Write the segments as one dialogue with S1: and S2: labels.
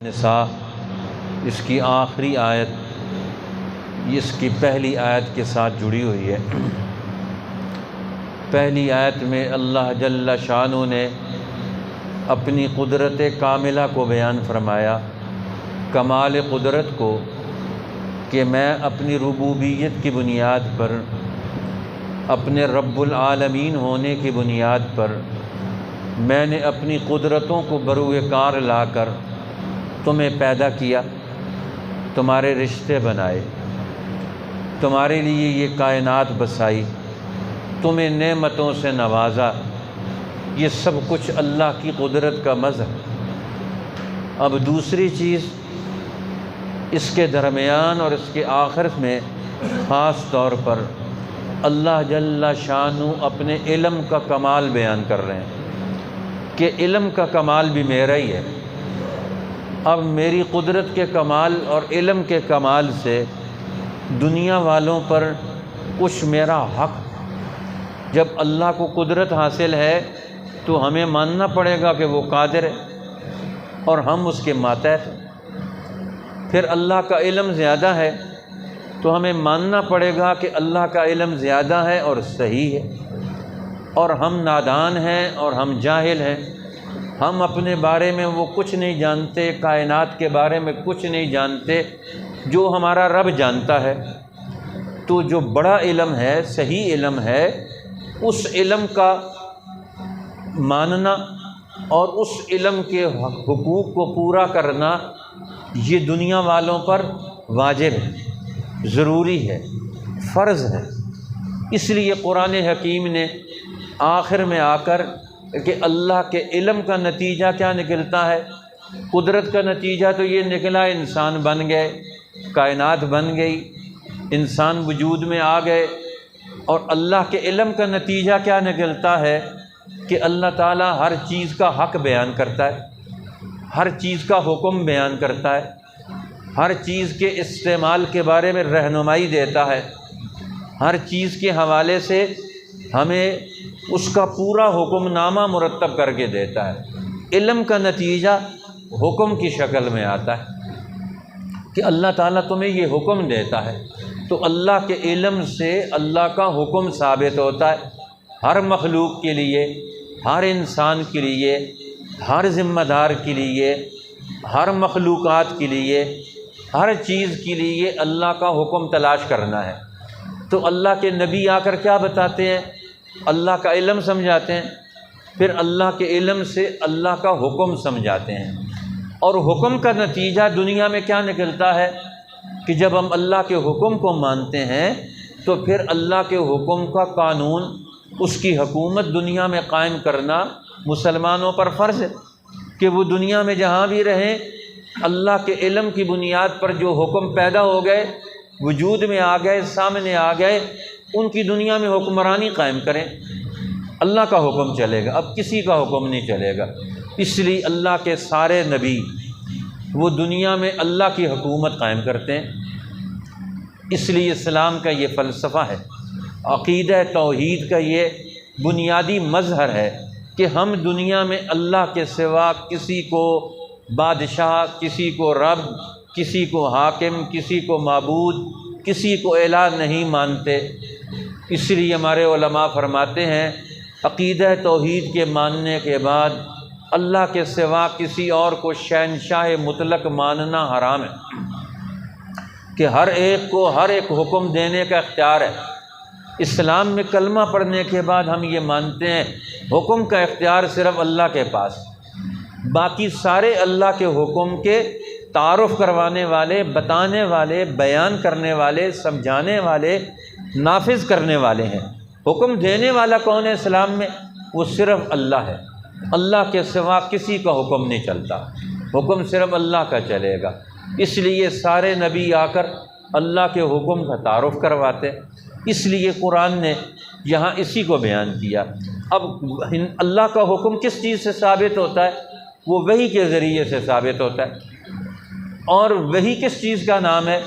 S1: نساء اس کی آخری آیت اس کی پہلی آیت کے ساتھ جڑی ہوئی ہے۔ پہلی آیت میں اللہ جل شانہ نے اپنی قدرت کاملہ کو بیان فرمایا، کمال قدرت کو، کہ میں اپنی ربوبیت کی بنیاد پر، اپنے رب العالمین ہونے کی بنیاد پر میں نے اپنی قدرتوں کو بروئے کار لا کر تمہیں پیدا کیا، تمہارے رشتے بنائے، تمہارے لیے یہ کائنات بسائی، تمہیں نعمتوں سے نوازا۔ یہ سب کچھ اللہ کی قدرت کا مظہر۔ اب دوسری چیز، اس کے درمیان اور اس کے آخر میں خاص طور پر اللہ جل شانہ اپنے علم کا کمال بیان کر رہے ہیں کہ علم کا کمال بھی میرا ہی ہے۔ اب میری قدرت کے کمال اور علم کے کمال سے دنیا والوں پر کچھ میرا حق۔ جب اللہ کو قدرت حاصل ہے تو ہمیں ماننا پڑے گا کہ وہ قادر ہے اور ہم اس کے ماتحت ہیں۔ پھر اللہ کا علم زیادہ ہے تو ہمیں ماننا پڑے گا کہ اللہ کا علم زیادہ ہے اور صحیح ہے، اور ہم نادان ہیں اور ہم جاہل ہیں۔ ہم اپنے بارے میں وہ کچھ نہیں جانتے، کائنات کے بارے میں کچھ نہیں جانتے، جو ہمارا رب جانتا ہے۔ تو جو بڑا علم ہے، صحیح علم ہے، اس علم کا ماننا اور اس علم کے حقوق کو پورا کرنا یہ دنیا والوں پر واجب ہے، ضروری ہے، فرض ہے۔ اس لیے قرآن حکیم نے آخر میں آ کر کہ اللہ کے علم کا نتیجہ کیا نکلتا ہے، قدرت کا نتیجہ تو یہ نکلا انسان بن گئے، کائنات بن گئی، انسان وجود میں آ گئے، اور اللہ کے علم کا نتیجہ کیا نکلتا ہے کہ اللہ تعالیٰ ہر چیز کا حق بیان کرتا ہے، ہر چیز کا حکم بیان کرتا ہے، ہر چیز کے استعمال کے بارے میں رہنمائی دیتا ہے، ہر چیز کے حوالے سے ہمیں اس کا پورا حکم نامہ مرتب کر کے دیتا ہے۔ علم کا نتیجہ حکم کی شکل میں آتا ہے کہ اللہ تعالیٰ تمہیں یہ حکم دیتا ہے، تو اللہ کے علم سے اللہ کا حکم ثابت ہوتا ہے ہر مخلوق کے لیے، ہر انسان کے لیے، ہر ذمہ دار کے لیے، ہر مخلوقات کے لیے، ہر چیز کے لیے اللہ کا حکم تلاش کرنا ہے۔ تو اللہ کے نبی آ کر کیا بتاتے ہیں؟ اللہ کا علم سمجھاتے ہیں، پھر اللہ کے علم سے اللہ کا حکم سمجھاتے ہیں، اور حکم کا نتیجہ دنیا میں کیا نکلتا ہے کہ جب ہم اللہ کے حکم کو مانتے ہیں تو پھر اللہ کے حکم کا قانون، اس کی حکومت دنیا میں قائم کرنا مسلمانوں پر فرض ہے کہ وہ دنیا میں جہاں بھی رہیں اللہ کے علم کی بنیاد پر جو حکم پیدا ہو گئے، وجود میں آ گئے، سامنے آ گئے، ان کی دنیا میں حکمرانی قائم کریں۔ اللہ کا حکم چلے گا، اب کسی کا حکم نہیں چلے گا۔ اس لیے اللہ کے سارے نبی وہ دنیا میں اللہ کی حکومت قائم کرتے ہیں۔ اس لیے اسلام کا یہ فلسفہ ہے، عقیدہ توحید کا یہ بنیادی مظہر ہے کہ ہم دنیا میں اللہ کے سوا کسی کو بادشاہ، کسی کو رب، کسی کو حاکم، کسی کو معبود، کسی کو الہ نہیں مانتے۔ اس لیے ہمارے علماء فرماتے ہیں عقیدہ توحید کے ماننے کے بعد اللہ کے سوا کسی اور کو شہنشاہ مطلق ماننا حرام ہے، کہ ہر ایک کو ہر ایک حکم دینے کا اختیار ہے۔ اسلام میں کلمہ پڑھنے کے بعد ہم یہ مانتے ہیں حکم کا اختیار صرف اللہ کے پاس، باقی سارے اللہ کے حکم کے تعارف کروانے والے، بتانے والے، بیان کرنے والے، سمجھانے والے، نافذ کرنے والے ہیں۔ حکم دینے والا کون ہے اسلام میں؟ وہ صرف اللہ ہے۔ اللہ کے سوا کسی کا حکم نہیں چلتا، حکم صرف اللہ کا چلے گا۔ اس لیے سارے نبی آ کر اللہ کے حکم کا تعارف کرواتے، اس لیے قرآن نے یہاں اسی کو بیان کیا۔ اب اللہ کا حکم کس چیز سے ثابت ہوتا ہے؟ وہ وحی کے ذریعے سے ثابت ہوتا ہے۔ اور وحی کس چیز کا نام ہے؟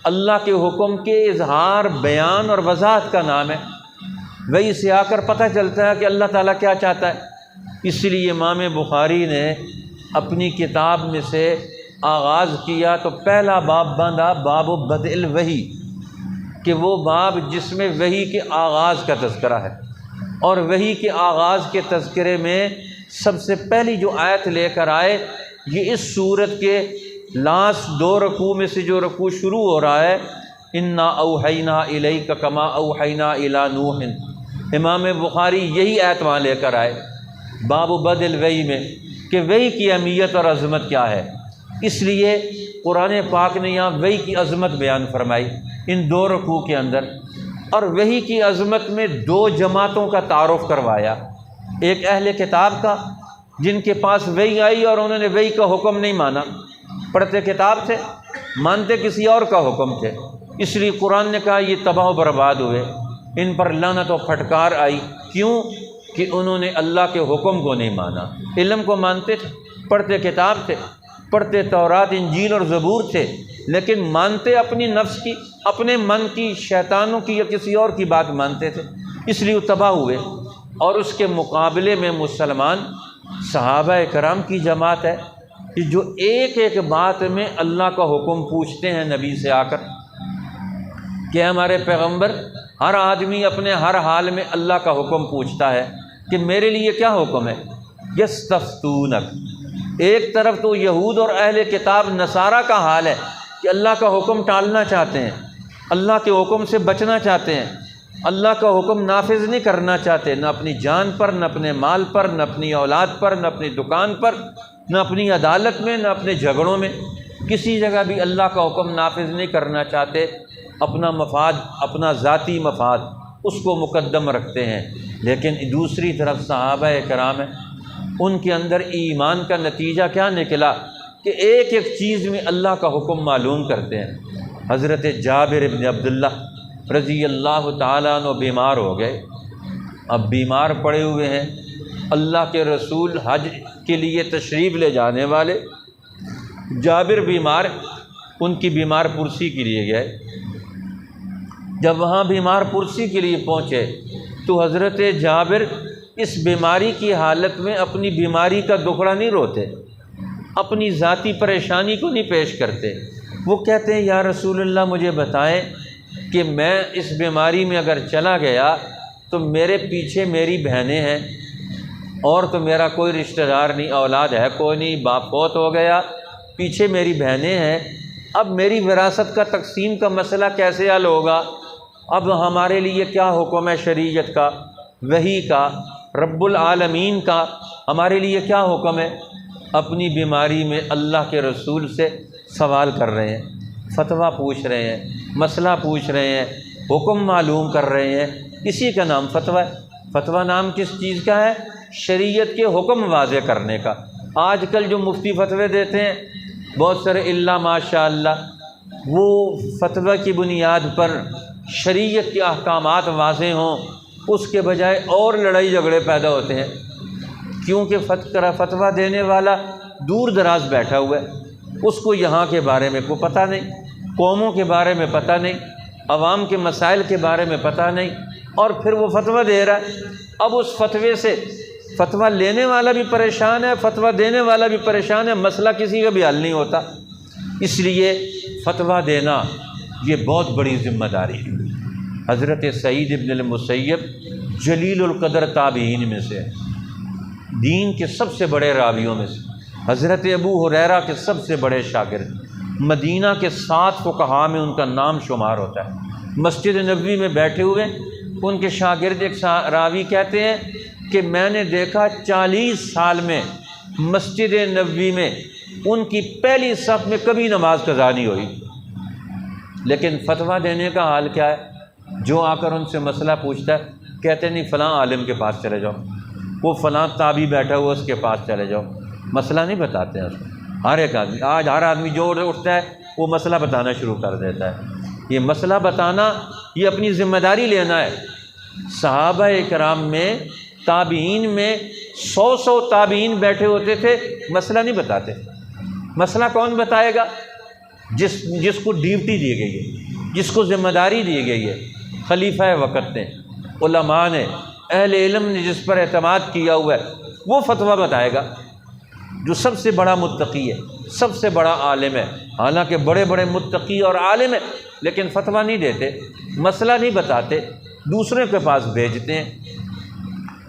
S1: اللہ کے حکم کے اظہار، بیان اور وضاحت کا نام ہے۔ وحی سے آ کر پتہ چلتا ہے کہ اللہ تعالیٰ کیا چاہتا ہے۔ اس لیے امام بخاری نے اپنی کتاب میں سے آغاز کیا تو پہلا باب باندھا باب بدء الوحی، کہ وہ باب جس میں وحی کے آغاز کا تذکرہ ہے، اور وحی کے آغاز کے تذکرے میں سب سے پہلی جو آیت لے کر آئے یہ اس سورت کے لاسٹ 2 رکوع میں سے جو رکوع شروع ہو رہا ہے، انا اوحینا الیک کما اوحینا الی نوح، امام بخاری یہی آیت وہاں لے کر آئے باب بدء الوحی میں کہ وحی کی اہمیت اور عظمت کیا ہے۔ اس لیے قرآن پاک نے یہاں وحی کی عظمت بیان فرمائی ان 2 رکوع کے اندر، اور وحی کی عظمت میں 2 جماعتوں کا تعارف کروایا، ایک اہل کتاب کا جن کے پاس وحی آئی اور انہوں نے وحی کا حکم نہیں مانا، پڑھتے کتاب تھے مانتے کسی اور کا حکم تھے، اس لیے قرآن نے کہا یہ تباہ و برباد ہوئے، ان پر لعنت و پھٹکار آئی۔ کیوں؟ کہ انہوں نے اللہ کے حکم کو نہیں مانا، علم کو مانتے تھے، پڑھتے کتاب تھے، پڑھتے تورات انجیل اور زبور تھے، لیکن مانتے اپنی نفس کی، اپنے من کی، شیطانوں کی یا کسی اور کی بات مانتے تھے، اس لیے وہ تباہ ہوئے۔ اور اس کے مقابلے میں مسلمان صحابہ کرام کی جماعت ہے کہ جو ایک ایک بات میں اللہ کا حکم پوچھتے ہیں نبی سے آ کر کہ ہمارے پیغمبر، ہر آدمی اپنے ہر حال میں اللہ کا حکم پوچھتا ہے کہ میرے لیے کیا حکم ہے۔ یستفتونک، ایک طرف تو یہود اور اہل کتاب نصارہ کا حال ہے کہ اللہ کا حکم ٹالنا چاہتے ہیں، اللہ کے حکم سے بچنا چاہتے ہیں، اللہ کا حکم نافذ نہیں کرنا چاہتے، نہ اپنی جان پر، نہ اپنے مال پر، نہ اپنی اولاد پر، نہ اپنی دکان پر، نہ اپنی عدالت میں، نہ اپنے جھگڑوں میں، کسی جگہ بھی اللہ کا حکم نافذ نہیں کرنا چاہتے، اپنا مفاد، اپنا ذاتی مفاد اس کو مقدم رکھتے ہیں۔ لیکن دوسری طرف صحابہ کرام ہیں، ان کے اندر ایمان کا نتیجہ کیا نکلا کہ ایک ایک چیز میں اللہ کا حکم معلوم کرتے ہیں۔ حضرت جابر بن عبداللہ رضی اللہ تعالیٰ عنہ بیمار ہو گئے، اب بیمار پڑے ہوئے ہیں، اللہ کے رسول حج کے لیے تشریف لے جانے والے، جابر بیمار، ان کی بیمار پرسی کے لیے گئے۔ جب وہاں بیمار پرسی کے لیے پہنچے تو حضرت جابر اس بیماری کی حالت میں اپنی بیماری کا دکھڑا نہیں روتے، اپنی ذاتی پریشانی کو نہیں پیش کرتے، وہ کہتے ہیں یا رسول اللہ مجھے بتائیں کہ میں اس بیماری میں اگر چلا گیا تو میرے پیچھے میری بہنیں ہیں، اور تو میرا کوئی رشتہ دار نہیں، اولاد ہے کوئی نہیں، باپ فوت ہو گیا، پیچھے میری بہنیں ہیں، اب میری وراثت کا تقسیم کا مسئلہ کیسے حل ہوگا؟ اب ہمارے لیے کیا حکم ہے شریعت کا، وحی کا، رب العالمین کا، ہمارے لیے کیا حکم ہے؟ اپنی بیماری میں اللہ کے رسول سے سوال کر رہے ہیں، فتویٰ پوچھ رہے ہیں، مسئلہ پوچھ رہے ہیں، حکم معلوم کر رہے ہیں، اسی کا نام فتویٰ ہے۔ فتویٰ نام کس چیز کا ہے؟ شریعت کے حکم واضح کرنے کا۔ آج کل جو مفتی فتوے دیتے ہیں بہت سارے الا ماشاء اللہ، وہ فتویٰ کی بنیاد پر شریعت کے احکامات واضح ہوں اس کے بجائے اور لڑائی جھگڑے پیدا ہوتے ہیں، کیونکہ فتویٰ دینے والا دور دراز بیٹھا ہوا ہے، اس کو یہاں کے بارے میں کوئی پتہ نہیں، قوموں کے بارے میں پتہ نہیں، عوام کے مسائل کے بارے میں پتہ نہیں، اور پھر وہ فتویٰ دے رہا ہے۔ اب اس فتوے سے فتویٰ لینے والا بھی پریشان ہے، فتویٰ دینے والا بھی پریشان ہے، مسئلہ کسی کا بھی حل نہیں ہوتا۔ اس لیے فتویٰ دینا یہ بہت بڑی ذمہ داری ہے۔ حضرت سعید ابن المسیب جلیل القدر تابعین میں سے، دین کے سب سے بڑے راویوں میں سے، حضرت ابو ہریرہ کے سب سے بڑے شاگرد، مدینہ کے 7 فقہاء میں ان کا نام شمار ہوتا ہے۔ مسجد نبوی میں بیٹھے ہوئے ان کے شاگرد ایک راوی کہتے ہیں کہ میں نے دیکھا 40 سال میں مسجد نبوی میں ان کی پہلی صف میں کبھی نماز قضا نہیں ہوئی، لیکن فتویٰ دینے کا حال کیا ہے؟ جو آ کر ان سے مسئلہ پوچھتا ہے کہتے نہیں فلاں عالم کے پاس چلے جاؤ، وہ فلاں تابعی بیٹھا ہوا اس کے پاس چلے جاؤ، مسئلہ نہیں بتاتے ہیں اس کو۔ ہر ایک آدمی، آج ہر آدمی جو اٹھتا ہے وہ مسئلہ بتانا شروع کر دیتا ہے۔ یہ مسئلہ بتانا، یہ اپنی ذمہ داری لینا ہے۔ صحابہ کرام میں، تابعین میں 100 تابعین بیٹھے ہوتے تھے، مسئلہ نہیں بتاتے۔ مسئلہ کون بتائے گا؟ جس کو ڈیوٹی دی گئی ہے، جس کو ذمہ داری دی گئی ہے، خلیفہ وقت نے، علماء نے، اہل علم نے جس پر اعتماد کیا ہوا ہے، وہ فتویٰ بتائے گا، جو سب سے بڑا متقی ہے، سب سے بڑا عالم ہے، حالانکہ بڑے بڑے متقی اور عالم ہیں، لیکن فتویٰ نہیں دیتے، مسئلہ نہیں بتاتے، دوسرے کے پاس بھیجتے ہیں۔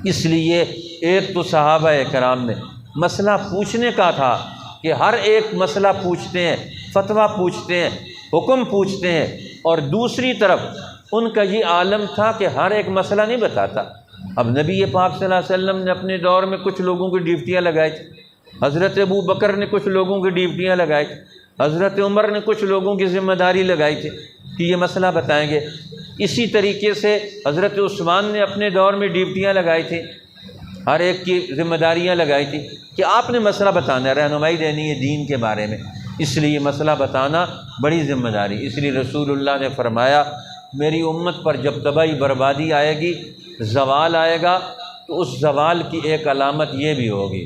S1: اس لیے ایک تو صحابہ کرام میں مسئلہ پوچھنے کا تھا کہ ہر ایک مسئلہ پوچھتے ہیں، فتویٰ پوچھتے ہیں، حکم پوچھتے ہیں، اور دوسری طرف ان کا یہ عالم تھا کہ ہر ایک مسئلہ نہیں بتاتا۔ اب نبی پاک صلی اللہ علیہ وسلم نے اپنے دور میں کچھ لوگوں کی ڈیوٹیاں لگائی تھیں، حضرت ابو بکر نے کچھ لوگوں کی ڈیوٹیاں لگائی تھیں، حضرت عمر نے کچھ لوگوں کی ذمہ داری لگائی تھی کہ یہ مسئلہ بتائیں گے۔ اسی طریقے سے حضرت عثمان نے اپنے دور میں ڈیوٹیاں لگائی تھیں، ہر ایک کی ذمہ داریاں لگائی تھیں کہ آپ نے مسئلہ بتانا ہے، رہنمائی دینی ہے دین کے بارے میں، اس لیے مسئلہ بتانا بڑی ذمہ داری۔ اس لیے رسول اللہ نے فرمایا میری امت پر جب تباہی بربادی آئے گی، زوال آئے گا، تو اس زوال کی ایک علامت یہ بھی ہوگی،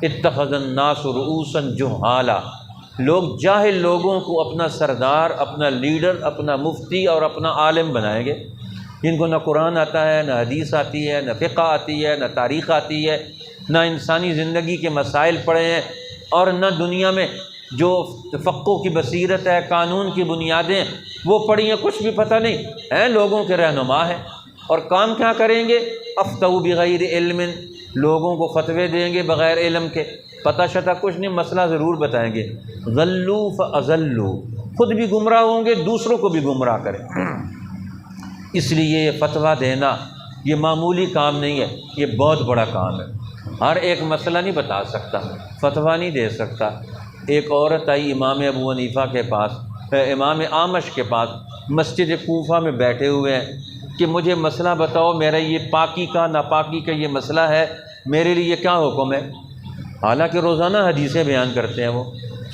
S1: اتخذ الناس رؤوسا جہالا، لوگ جاہل لوگوں کو اپنا سردار، اپنا لیڈر، اپنا مفتی اور اپنا عالم بنائیں گے، جن کو نہ قرآن آتا ہے، نہ حدیث آتی ہے، نہ فقہ آتی ہے، نہ تاریخ آتی ہے، نہ انسانی زندگی کے مسائل پڑھے ہیں، اور نہ دنیا میں جو فقہ کی بصیرت ہے، قانون کی بنیادیں وہ پڑھی ہیں، کچھ بھی پتہ نہیں ہیں، لوگوں کے رہنما ہیں، اور کام کیا کریں گے؟ افتوا بغیر علم، لوگوں کو فتوے دیں گے بغیر علم کے، پتہ شتہ کچھ نہیں، مسئلہ ضرور بتائیں گے۔ ضلوا فاضلوا، خود بھی گمراہ ہوں گے، دوسروں کو بھی گمراہ کریں۔ اس لیے یہ فتویٰ دینا یہ معمولی کام نہیں ہے، یہ بہت بڑا کام ہے۔ ہر ایک مسئلہ نہیں بتا سکتا، فتویٰ نہیں دے سکتا۔ ایک عورت آئی امام ابو حنیفہ کے پاس، امام اعمش کے پاس، مسجد کوفہ میں بیٹھے ہوئے ہیں کہ مجھے مسئلہ بتاؤ، میرا یہ پاکی کا ناپاکی کا یہ مسئلہ ہے، میرے لیے کیا حکم ہے؟ حالانکہ روزانہ حدیثیں بیان کرتے ہیں، وہ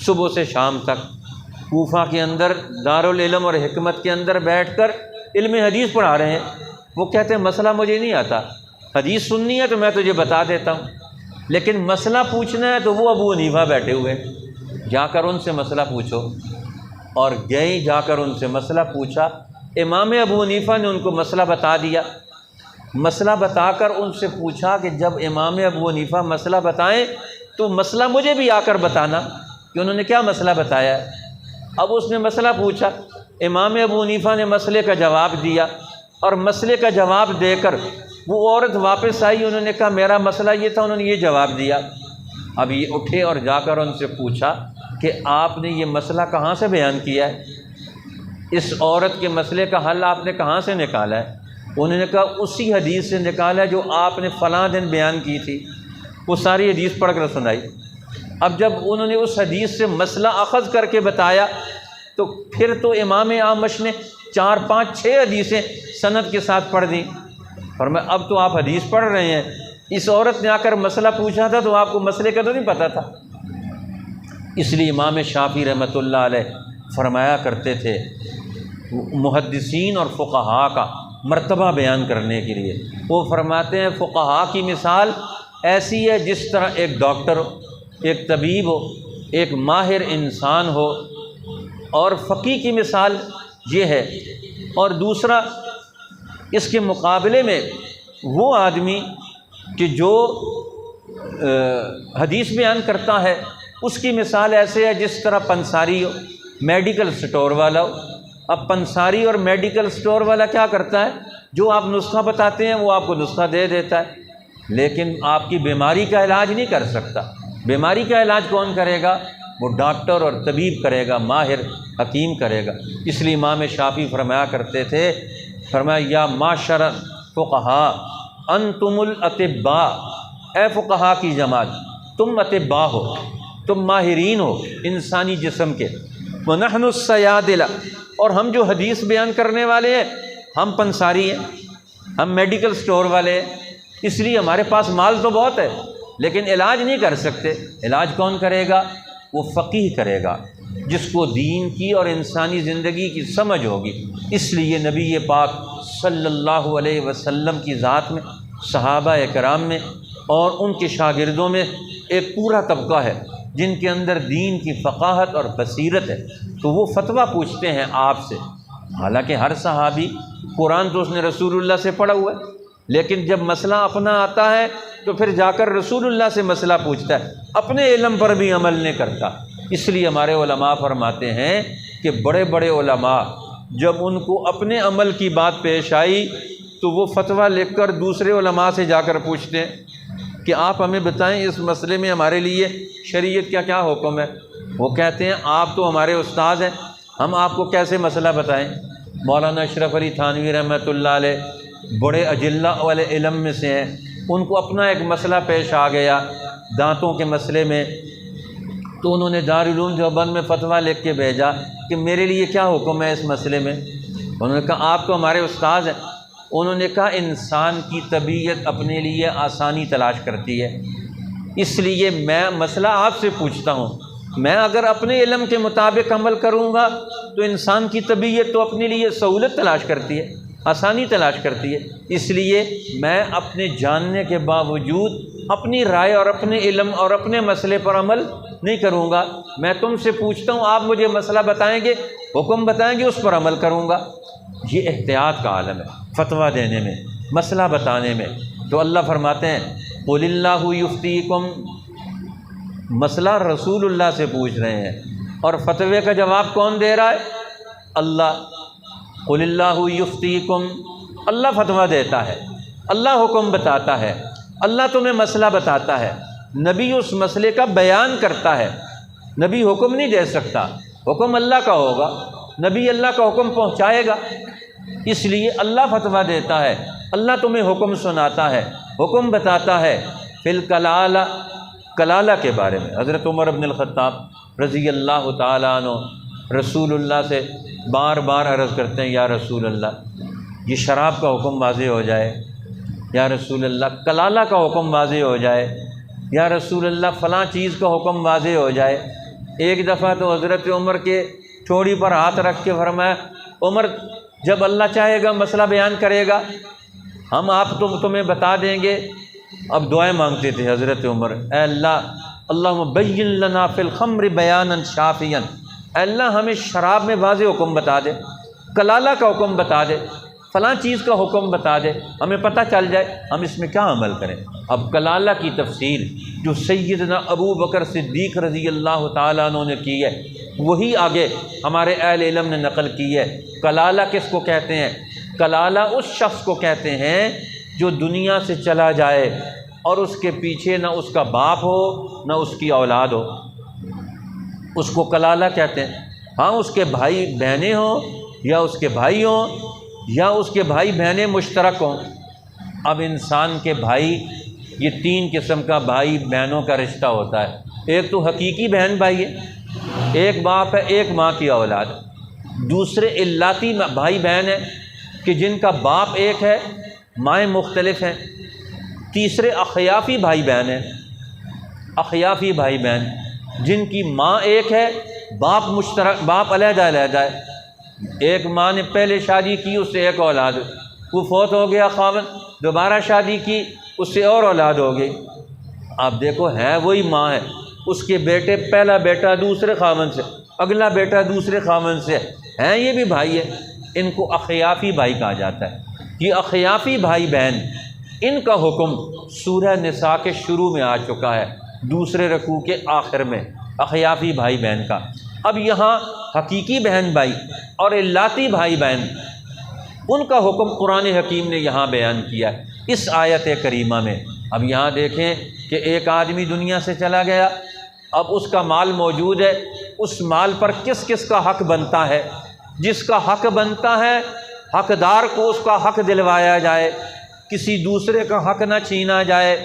S1: صبح سے شام تک کوفہ کے اندر دارالعلم اور حکمت کے اندر بیٹھ کر علم حدیث پڑھا رہے ہیں۔ وہ کہتے ہیں مسئلہ مجھے نہیں آتا، حدیث سننی ہے تو میں تجھے بتا دیتا ہوں، لیکن مسئلہ پوچھنا ہے تو وہ ابو حنیفہ بیٹھے ہوئے، جا کر ان سے مسئلہ پوچھو۔ اور گئے، جا کر ان سے مسئلہ پوچھا، امام ابو حنیفہ نے ان کو مسئلہ بتا دیا۔ مسئلہ بتا کر ان سے پوچھا کہ جب امام ابو حنیفہ مسئلہ بتائیں تو مسئلہ مجھے بھی آ کر بتانا کہ انہوں نے کیا مسئلہ بتایا ہے۔ اب اس نے مسئلہ پوچھا، امام ابو حنیفہ نے مسئلے کا جواب دیا، اور مسئلے کا جواب دے کر وہ عورت واپس آئی، انہوں نے کہا میرا مسئلہ یہ تھا، انہوں نے یہ جواب دیا۔ اب یہ اٹھے اور جا کر ان سے پوچھا کہ آپ نے یہ مسئلہ کہاں سے بیان کیا ہے، اس عورت کے مسئلے کا حل آپ نے کہاں سے نکالا ہے؟ انہوں نے کہا اسی حدیث سے نکالا ہے جو آپ نے فلاں دن بیان کی تھی۔ وہ ساری حدیث پڑھ کر سنائی۔ اب جب انہوں نے اس حدیث سے مسئلہ اخذ کر کے بتایا تو پھر تو امام اعمش نے 4 5 6 حدیثیں سند کے ساتھ پڑھ دیں۔ فرمایا اب تو آپ حدیث پڑھ رہے ہیں، اس عورت نے آ کر مسئلہ پوچھا تھا تو آپ کو مسئلے کا تو نہیں پتہ تھا۔ اس لیے امام شافعی رحمۃ اللہ علیہ فرمایا کرتے تھے، محدثین اور فقہاء کا مرتبہ بیان کرنے کے لیے وہ فرماتے ہیں فقہاء کی مثال ایسی ہے جس طرح ایک ڈاکٹر ہو، ایک طبیب ہو، ایک ماہر انسان ہو، اور فقیہ کی مثال یہ ہے۔ اور دوسرا اس کے مقابلے میں وہ آدمی کہ جو حدیث بیان کرتا ہے اس کی مثال ایسے ہے جس طرح پنساری ہو، میڈیکل سٹور والا ہو۔ اب پنساری اور میڈیکل سٹور والا کیا کرتا ہے؟ جو آپ نسخہ بتاتے ہیں وہ آپ کو نسخہ دے دیتا ہے، لیکن آپ کی بیماری کا علاج نہیں کر سکتا۔ بیماری کا علاج کون کرے گا؟ وہ ڈاکٹر اور طبیب کرے گا، ماہر حکیم کرے گا۔ اس لیے امام شافعی فرمایا کرتے تھے، فرمایا یا معاشر فقہاء انتم الاطباء، اے فقہاء کی جماعت تم اطباء ہو، تم ماہرین ہو انسانی جسم کے، ونحن الصیادلہ، اور ہم جو حدیث بیان کرنے والے ہیں ہم پنساری ہیں، ہم میڈیکل سٹور والے ہیں، اس لیے ہمارے پاس مال تو بہت ہے لیکن علاج نہیں کر سکتے۔ علاج کون کرے گا؟ وہ فقیہ کرے گا جس کو دین کی اور انسانی زندگی کی سمجھ ہوگی۔ اس لیے نبی پاک صلی اللہ علیہ وسلم کی ذات میں، صحابہ کرام میں اور ان کے شاگردوں میں ایک پورا طبقہ ہے جن کے اندر دین کی فقاہت اور بصیرت ہے، تو وہ فتویٰ پوچھتے ہیں آپ سے۔ حالانکہ ہر صحابی قرآن تو اس نے رسول اللہ سے پڑھا ہوا ہے، لیکن جب مسئلہ اپنا آتا ہے تو پھر جا کر رسول اللہ سے مسئلہ پوچھتا ہے، اپنے علم پر بھی عمل نہیں کرتا۔ اس لیے ہمارے علماء فرماتے ہیں کہ بڑے بڑے علماء جب ان کو اپنے عمل کی بات پیش آئی تو وہ فتویٰ لکھ کر دوسرے علماء سے جا کر پوچھتے ہیں کہ آپ ہمیں بتائیں اس مسئلے میں ہمارے لیے شریعت کا کیا حکم ہے۔ وہ کہتے ہیں آپ تو ہمارے استاد ہیں، ہم آپ کو کیسے مسئلہ بتائیں۔ مولانا اشرف علی تھانوی رحمۃ اللہ علیہ بڑے اجلہ والے علم میں سے ہیں، ان کو اپنا ایک مسئلہ پیش آ گیا دانتوں کے مسئلے میں، تو انہوں نے دارالعلوم دیوبند میں فتویٰ لکھ کے بھیجا کہ میرے لیے کیا حکم ہے اس مسئلے میں۔ انہوں نے کہا آپ تو ہمارے استاد ہیں۔ انہوں نے کہا انسان کی طبیعت اپنے لیے آسانی تلاش کرتی ہے، اس لیے میں مسئلہ آپ سے پوچھتا ہوں۔ میں اگر اپنے علم کے مطابق عمل کروں گا تو انسان کی طبیعت تو اپنے لیے سہولت تلاش کرتی ہے، آسانی تلاش کرتی ہے، اس لیے میں اپنے جاننے کے باوجود اپنی رائے اور اپنے علم اور اپنے مسئلے پر عمل نہیں کروں گا۔ میں تم سے پوچھتا ہوں، آپ مجھے مسئلہ بتائیں گے، حکم بتائیں گے، اس پر عمل کروں گا۔ یہ احتیاط کا عالم ہے فتویٰ دینے میں، مسئلہ بتانے میں۔ تو اللہ فرماتے ہیں قُلِ اللَّهُ يُفْتِيكُمْ، مسئلہ رسول اللہ سے پوچھ رہے ہیں، اور فتوے کا جواب کون دے رہا ہے؟ اللہ۔ قُلِ اللَّهُ يُفْتِيكُمْ، اللہ فتویٰ دیتا ہے، اللہ حکم بتاتا ہے، اللہ تمہیں مسئلہ بتاتا ہے، نبی اس مسئلے کا بیان کرتا ہے۔ نبی حکم نہیں دے سکتا، حکم اللہ کا ہوگا، نبی اللہ کا حکم پہنچائے گا، اس لیے اللہ فتویٰ دیتا ہے، اللہ تمہیں حکم سناتا ہے، حکم بتاتا ہے۔ فی الکلالہ، کلالہ کے بارے میں حضرت عمر بن الخطاب رضی اللہ تعالیٰ عنہ رسول اللہ سے بار بار عرض کرتے ہیں، یا رسول اللہ یہ شراب کا حکم واضح ہو جائے، یا رسول اللہ کلالہ کا حکم واضح ہو جائے، یا رسول اللہ فلاں چیز کا حکم واضح ہو جائے۔ ایک دفعہ تو حضرت عمر کے چوڑی پر ہاتھ رکھ کے فرمایا، عمر جب اللہ چاہے گا مسئلہ بیان کرے گا، ہم آپ تمہیں بتا دیں گے۔ اب دعائیں مانگتے تھے حضرت عمر، اے اللہ اللہم بین لنا فی الخمر بیانا شافیا، اے اللہ ہمیں شراب میں واضح حکم بتا دے، کلالہ کا حکم بتا دے، فلاں چیز کا حکم بتا دے، ہمیں پتہ چل جائے ہم اس میں کیا عمل کریں۔ اب کلالہ کی تفصیل جو سیدنا ابو بکر صدیق رضی اللہ تعالیٰ عنہ نے کی ہے، وہی آگے ہمارے اہل علم نے نقل کی ہے۔ کلالہ کس کو کہتے ہیں؟ کلالہ اس شخص کو کہتے ہیں جو دنیا سے چلا جائے اور اس کے پیچھے نہ اس کا باپ ہو نہ اس کی اولاد ہو، اس کو کلالہ کہتے ہیں۔ ہاں اس کے بھائی بہنیں ہوں یا اس کے بھائی ہوں یا اس کے بھائی بہنیں مشترک ہوں۔ اب انسان کے بھائی، یہ تین قسم کا بھائی بہنوں کا رشتہ ہوتا ہے۔ ایک تو حقیقی بہن بھائی ہے، ایک باپ ہے، ایک ماں کی اولاد۔ دوسرے علاتی بھائی بہن ہیں کہ جن کا باپ ایک ہے، مائیں مختلف ہیں۔ تیسرے اخیافی بھائی بہن ہیں، اخیافی بھائی بہن جن کی ماں ایک ہے، باپ مشترک، باپ علیحدہ علیحدہ ہے۔ ایک ماں نے پہلے شادی کی، اس سے ایک اولاد، وہ فوت ہو گیا خاوند، دوبارہ شادی کی، اس سے اور اولاد ہو گئی۔ آپ دیکھو ہے وہی ماں ہے، اس کے بیٹے، پہلا بیٹا دوسرے خاوند سے، اگلا بیٹا دوسرے خاوند سے ہیں، یہ بھی بھائی ہے۔ ان کو اخیافی بھائی کہا جاتا ہے۔ یہ اخیافی بھائی بہن، ان کا حکم سورہ نساء کے شروع میں آ چکا ہے، دوسرے رکوع کے آخر میں، اخیافی بھائی بہن کا۔ اب یہاں حقیقی بہن بھائی اور علاتی بھائی بہن، ان کا حکم قرآن حکیم نے یہاں بیان کیا ہے اس آیت کریمہ میں۔ اب یہاں دیکھیں کہ ایک آدمی دنیا سے چلا گیا، اب اس کا مال موجود ہے، اس مال پر کس کس کا حق بنتا ہے؟ جس کا حق بنتا ہے حقدار کو اس کا حق دلوایا جائے، کسی دوسرے کا حق نہ چھینا جائے۔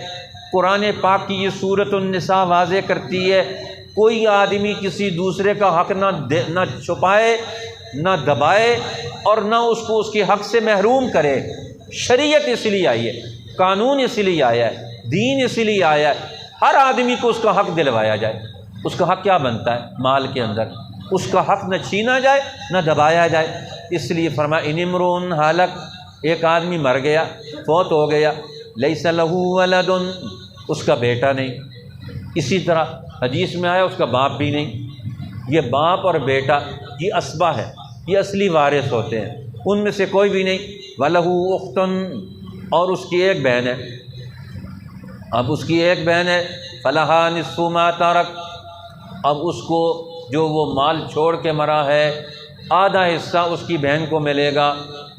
S1: قرآن پاک کی یہ سورۃ النساء واضح کرتی ہے کوئی آدمی کسی دوسرے کا حق نہ چھپائے، نہ دبائے، اور نہ اس کو اس کے حق سے محروم کرے۔ شریعت اس لیے آئی ہے، قانون اس لیے آیا ہے، دین اس لیے آیا ہے، ہر آدمی کو اس کا حق دلوایا جائے۔ اس کا حق کیا بنتا ہے؟ مال کے اندر اس کا حق نہ چھینا جائے نہ دبایا جائے۔ اس لیے فرمایا ان امرؤ ہلک، ایک آدمی مر گیا، فوت ہو گیا، لیس لہ ولد، اس کا بیٹا نہیں۔ اسی طرح حدیث میں آیا اس کا باپ بھی نہیں۔ یہ باپ اور بیٹا یہ اسبہ ہے، یہ اصلی وارث ہوتے ہیں، ان میں سے کوئی بھی نہیں۔ وَلَهُ أُخْتٌ، اور اس کی ایک بہن ہے، اب اس کی ایک بہن ہے، فلہا نصف ما ترک، اب اس کو جو وہ مال چھوڑ کے مرا ہے آدھا حصہ اس کی بہن کو ملے گا،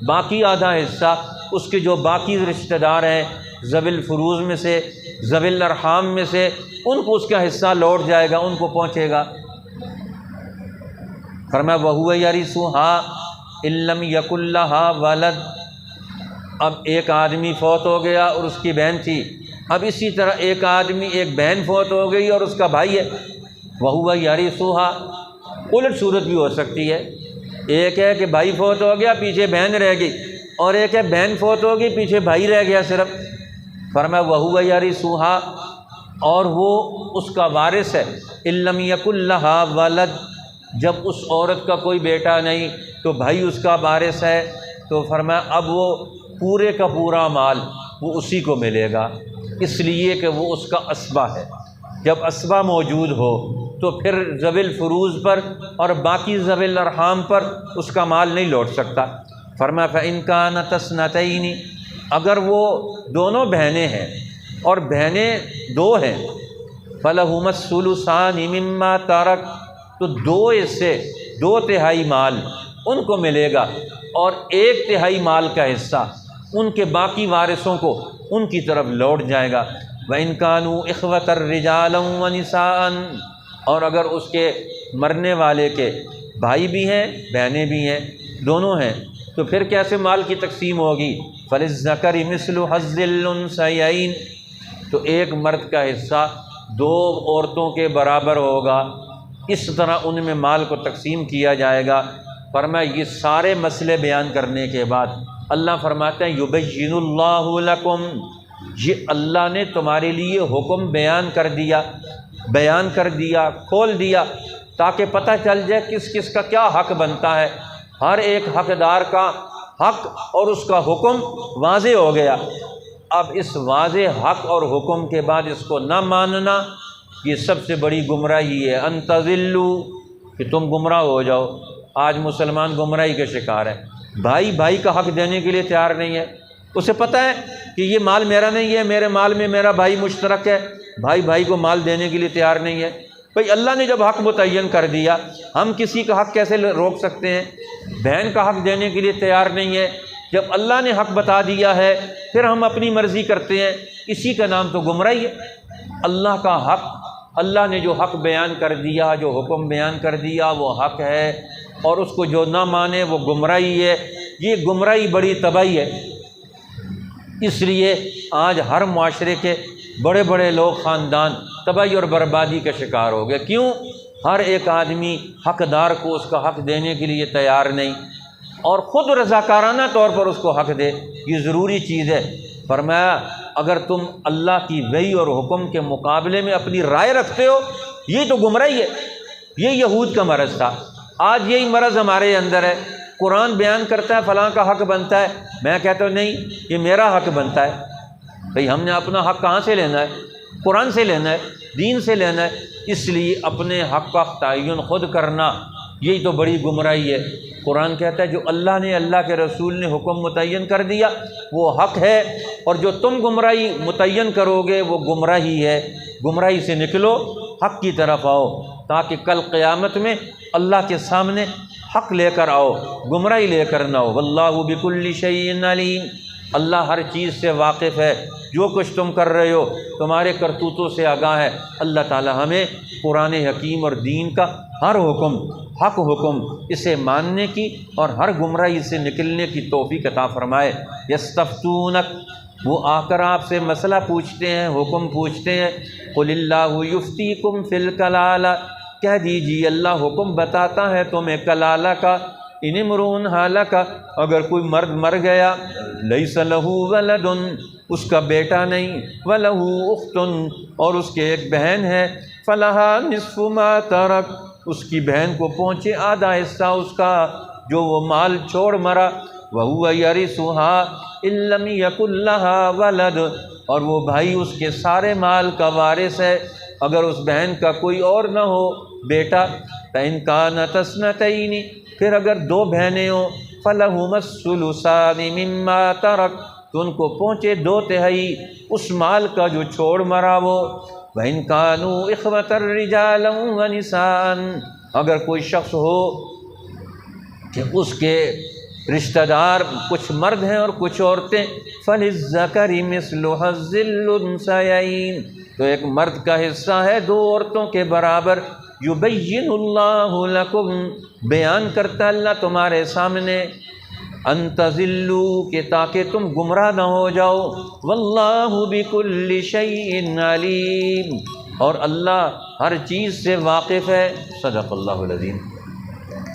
S1: باقی آدھا حصہ اس کے جو باقی رشتہ دار ہیں ذوی الفروض میں سے، ذوی الارحام میں سے، ان کو اس کا حصہ لوٹ جائے گا، ان کو پہنچے گا۔ فرمایا وَهُوَ يَرِثُهَا إِن لَّمْ يَكُن لَّهَا وَلَدٌ، اب ایک آدمی فوت ہو گیا اور اس کی بہن تھی، اب اسی طرح ایک آدمی ایک بہن فوت ہو گئی اور اس کا بھائی ہے، وَهُوَ يَرِثُهَا، الٹ صورت بھی ہو سکتی ہے، ایک ہے کہ بھائی فوت ہو گیا پیچھے بہن رہ گئی، اور ایک ہے بہن فوت ہو گئی پیچھے بھائی رہ گیا صرف۔ فرمایا وَهُوَ يَرِثُهَا، اور وہ اس کا وارث ہے، إِن لَّمْ يَكُن لَّهَا وَلَدٌ، جب اس عورت کا کوئی بیٹا نہیں تو بھائی اس کا وارث ہے، تو فرمایا اب وہ پورے کا پورا مال وہ اسی کو ملے گا، اس لیے کہ وہ اس کا اسبہ ہے، جب اسبہ موجود ہو تو پھر ذوی الفروض پر اور باقی ذوی الارحام پر اس کا مال نہیں لوٹ سکتا۔ فرمایا فَإِن كَانَتَا اثْنَتَيْنِ، اگر وہ دونوں بہنیں ہیں اور بہنیں دو ہیں، فَلَهُمَا الثُّلُثَانِ مِمَّا تَرَكَ، تو دو حصے، 2/3 مال ان کو ملے گا، اور 1/3 مال کا حصہ ان کے باقی وارثوں کو ان کی طرف لوٹ جائے گا۔ وَإِن كَانُوا إِخْوَةً رِجَالًا وَنِسَاءً، اور اگر اس کے مرنے والے کے بھائی بھی ہیں بہنیں بھی ہیں، دونوں ہیں، تو پھر کیسے مال کی تقسیم ہوگی؟ فَلِلذَّكَرِ مِثْلُ حَظِّ الْأُنثَيَيْنِ، تو ایک مرد کا حصہ 2 عورتوں کے برابر ہوگا، اس طرح ان میں مال کو تقسیم کیا جائے گا۔ فرمایا یہ سارے مسئلے بیان کرنے کے بعد اللہ فرماتے ہیں یبین اللہ لکم، یہ اللہ نے تمہارے لیے حکم بیان کر دیا، کھول دیا، تاکہ پتہ چل جائے کس کس کا کیا حق بنتا ہے، ہر ایک حقدار کا حق اور اس کا حکم واضح ہو گیا۔ اب اس واضح حق اور حکم کے بعد اس کو نہ ماننا یہ سب سے بڑی گمراہی ہے، ان تضلوا، کہ تم گمراہ ہو جاؤ۔ آج مسلمان گمراہی کے شکار ہے، بھائی کا حق دینے کے لیے تیار نہیں ہے، اسے پتہ ہے کہ یہ مال میرا نہیں ہے، میرے مال میں میرا بھائی مشترک ہے، بھائی کو مال دینے کے لیے تیار نہیں ہے۔ بھئی اللہ نے جب حق متعین کر دیا، ہم کسی کا حق کیسے روک سکتے ہیں؟ بہن کا حق دینے کے لیے تیار نہیں ہے، جب اللہ نے حق بتا دیا ہے پھر ہم اپنی مرضی کرتے ہیں، اسی کا نام تو گمراہی ہے۔ اللہ کا حق، اللہ نے جو حق بیان کر دیا، جو حکم بیان کر دیا وہ حق ہے، اور اس کو جو نہ مانے وہ گمراہی ہے۔ یہ گمراہی بڑی تباہی ہے، اس لیے آج ہر معاشرے کے بڑے بڑے لوگ، خاندان تباہی اور بربادی کا شکار ہو گئے۔ کیوں؟ ہر ایک آدمی حقدار کو اس کا حق دینے کے لیے تیار نہیں، اور خود رضاکارانہ طور پر اس کو حق دے، یہ ضروری چیز ہے۔ فرمایا اگر تم اللہ کی وحی اور حکم کے مقابلے میں اپنی رائے رکھتے ہو، یہ تو گمراہی ہے۔ یہ یہود کا مرض تھا، آج یہی مرض ہمارے اندر ہے۔ قرآن بیان کرتا ہے فلاں کا حق بنتا ہے، میں کہتا ہوں نہیں، یہ میرا حق بنتا ہے۔ بھئی ہم نے اپنا حق کہاں سے لینا ہے؟ قرآن سے لینا ہے، دین سے لینا ہے۔ اس لیے اپنے حق کا تعین خود کرنا یہی تو بڑی گمراہی ہے۔ قرآن کہتا ہے جو اللہ نے، اللہ کے رسول نے حکم متعین کر دیا وہ حق ہے، اور جو تم گمراہی متعین کرو گے وہ گمراہی ہے۔ گمراہی سے نکلو، حق کی طرف آؤ، تاکہ کل قیامت میں اللہ کے سامنے حق لے کر آؤ، گمراہی لے کر نہ ہو۔ واللہ بکل شیء علیم، اللہ ہر چیز سے واقف ہے، جو کچھ تم کر رہے ہو تمہارے کرتوتوں سے آگاہ ہے۔ اللہ تعالی ہمیں قرآن حکیم اور دین کا ہر حکم، حق حکم، اسے ماننے کی اور ہر گمراہی سے نکلنے کی توفیق عطا فرمائے۔ یستفتونک، وہ آ کر آپ سے مسئلہ پوچھتے ہیں، حکم پوچھتے ہیں۔ قل اللہ یفتیکم فی الکلالہ، کہہ دیجیے اللہ حکم بتاتا ہے تمہیں کلالہ کا۔ ان امرؤ ہلک، اگر کوئی مرد مر گیا، لیس لہ ولد، اس کا بیٹا نہیں، ولہ اخت، اور اس کے ایک بہن ہے، فلہا نصف ما ترک، اس کی بہن کو پہنچے آدھا حصہ اس کا جو وہ مال چھوڑ مرا۔ وہو یرثھا ان لم یکن لہا ولد، اور وہ بھائی اس کے سارے مال کا وارث ہے اگر اس بہن کا کوئی اور نہ ہو بیٹا۔ فإن كانت اثنتين، پھر اگر 2 بہنیں ہوں، فلہما الثلثان مما ترک، تو ان کو پہنچے 2/3 اس مال کا جو چھوڑ مرا وہ۔ وَإِن كَانُوا إِخْوَةً رِجَالًا وَنِسَاءً، اگر کوئی شخص ہو کہ اس کے رشتہ دار کچھ مرد ہیں اور کچھ عورتیں، فَلِلذَّكَرِ مِثْلُ حَظِّ الْأُنثَيَيْنِ، تو ایک مرد کا حصہ ہے 2 عورتوں کے برابر۔ یبین اللہ لکم، بیان کرتا اللہ تمہارے سامنے، ان تضلوا، کہ تاکہ تم گمراہ نہ ہو جاؤ، واللہ بکل شیء علیم، اور اللہ ہر چیز سے واقف ہے۔ صدق اللہ العظیم۔